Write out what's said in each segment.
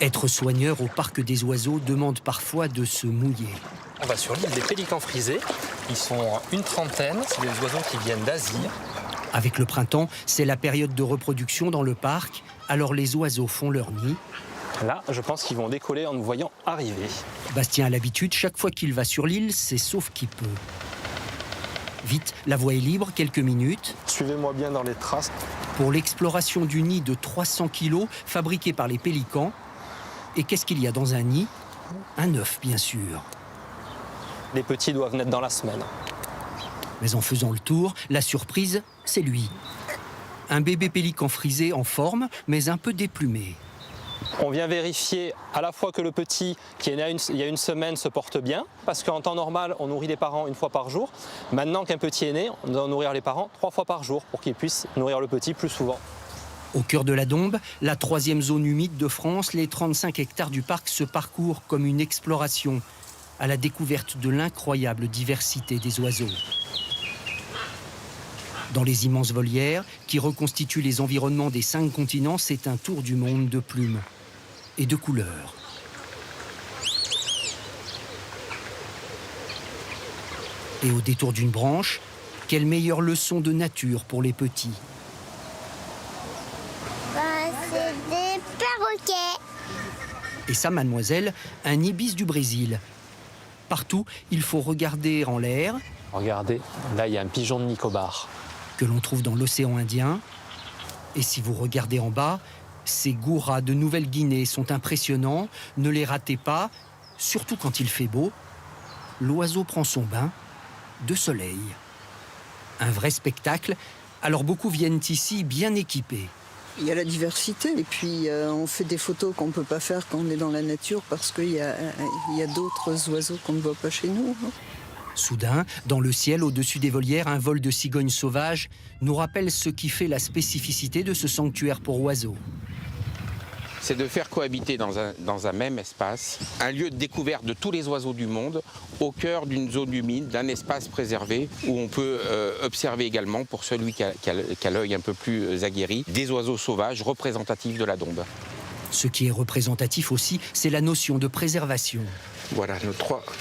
Être soigneur au parc des oiseaux demande parfois de se mouiller. On va sur l'île des pélicans frisés. Ils sont une trentaine. C'est des oiseaux qui viennent d'Asie. Avec le printemps, c'est la période de reproduction dans le parc. Alors les oiseaux font leur nid. Là, je pense qu'ils vont décoller en nous voyant arriver. Bastien a l'habitude, chaque fois qu'il va sur l'île, c'est sauf qui peut. Vite, la voie est libre, quelques minutes. Suivez-moi bien dans les traces. Pour l'exploration du nid de 300 kilos fabriqué par les pélicans. Et qu'est-ce qu'il y a dans un nid? Un œuf, bien sûr. Les petits doivent naître dans la semaine. Mais en faisant le tour, la surprise, c'est lui. Un bébé pélican frisé en forme, mais un peu déplumé. On vient vérifier à la fois que le petit qui est né il y a une semaine se porte bien, parce qu'en temps normal, on nourrit les parents une fois par jour. Maintenant qu'un petit est né, on doit nourrir les parents 3 fois par jour pour qu'ils puissent nourrir le petit plus souvent. Au cœur de la Dombe, la 3e zone humide de France, les 35 hectares du parc se parcourent comme une exploration à la découverte de l'incroyable diversité des oiseaux. Dans les immenses volières qui reconstituent les environnements des 5 continents, c'est un tour du monde de plumes et de couleurs. Et au détour d'une branche, quelle meilleure leçon de nature pour les petits. C'est des perroquets. Et ça, mademoiselle, un ibis du Brésil. Partout, il faut regarder en l'air. Regardez, là il y a un pigeon de Nicobar. Que l'on trouve dans l'océan Indien. Et si vous regardez en bas, ces gouras de Nouvelle-Guinée sont impressionnants. Ne les ratez pas, surtout quand il fait beau. L'oiseau prend son bain de soleil. Un vrai spectacle, alors beaucoup viennent ici bien équipés. Il y a la diversité et puis on fait des photos qu'on ne peut pas faire quand on est dans la nature parce qu'il y a d'autres oiseaux qu'on ne voit pas chez nous. Soudain, dans le ciel, au-dessus des volières, un vol de cigognes sauvages nous rappelle ce qui fait la spécificité de ce sanctuaire pour oiseaux. C'est de faire cohabiter dans un même espace un lieu de découverte de tous les oiseaux du monde au cœur d'une zone humide, d'un espace préservé où on peut observer également, pour celui qui a l'œil un peu plus aguerri, des oiseaux sauvages représentatifs de la Dombe. Ce qui est représentatif aussi, c'est la notion de préservation. Voilà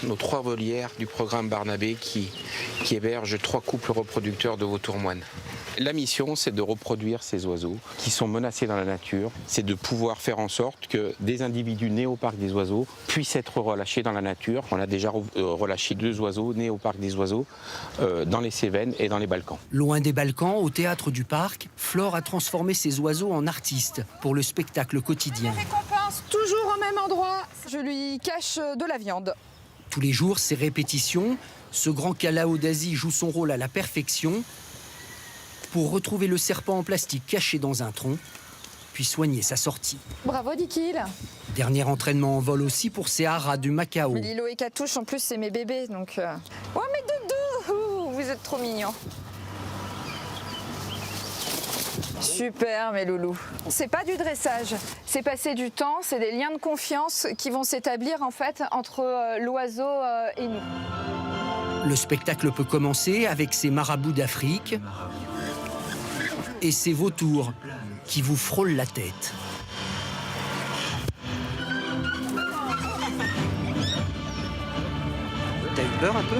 nos trois volières du programme Barnabé qui hébergent 3 couples reproducteurs de vautours moines. La mission, c'est de reproduire ces oiseaux qui sont menacés dans la nature. C'est de pouvoir faire en sorte que des individus nés au parc des oiseaux puissent être relâchés dans la nature. On a déjà relâché 2 oiseaux nés au parc des oiseaux dans les Cévennes et dans les Balkans. Loin des Balkans, au théâtre du parc, Flore a transformé ses oiseaux en artistes pour le spectacle quotidien. Récompense toujours au même endroit. Je lui cache de la viande. Tous les jours, ces répétitions, ce grand calao d'Asie joue son rôle à la perfection pour retrouver le serpent en plastique caché dans un tronc, puis soigner sa sortie. Bravo Dikil. Dernier entraînement en vol aussi pour ces haras du Macao. Lilo et Catouche, en plus, c'est mes bébés, donc... Oh, mes doudous, vous êtes trop mignons. Super, mes loulous. C'est pas du dressage, c'est passer du temps, c'est des liens de confiance qui vont s'établir, en fait, entre l'oiseau et nous. Le spectacle peut commencer avec ces marabouts d'Afrique et ces vautours qui vous frôlent la tête. T'as eu peur un peu?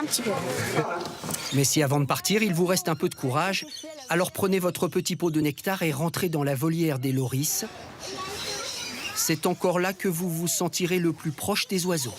Un petit peu. Mais si avant de partir, il vous reste un peu de courage, alors prenez votre petit pot de nectar et rentrez dans la volière des loris. C'est encore là que vous vous sentirez le plus proche des oiseaux.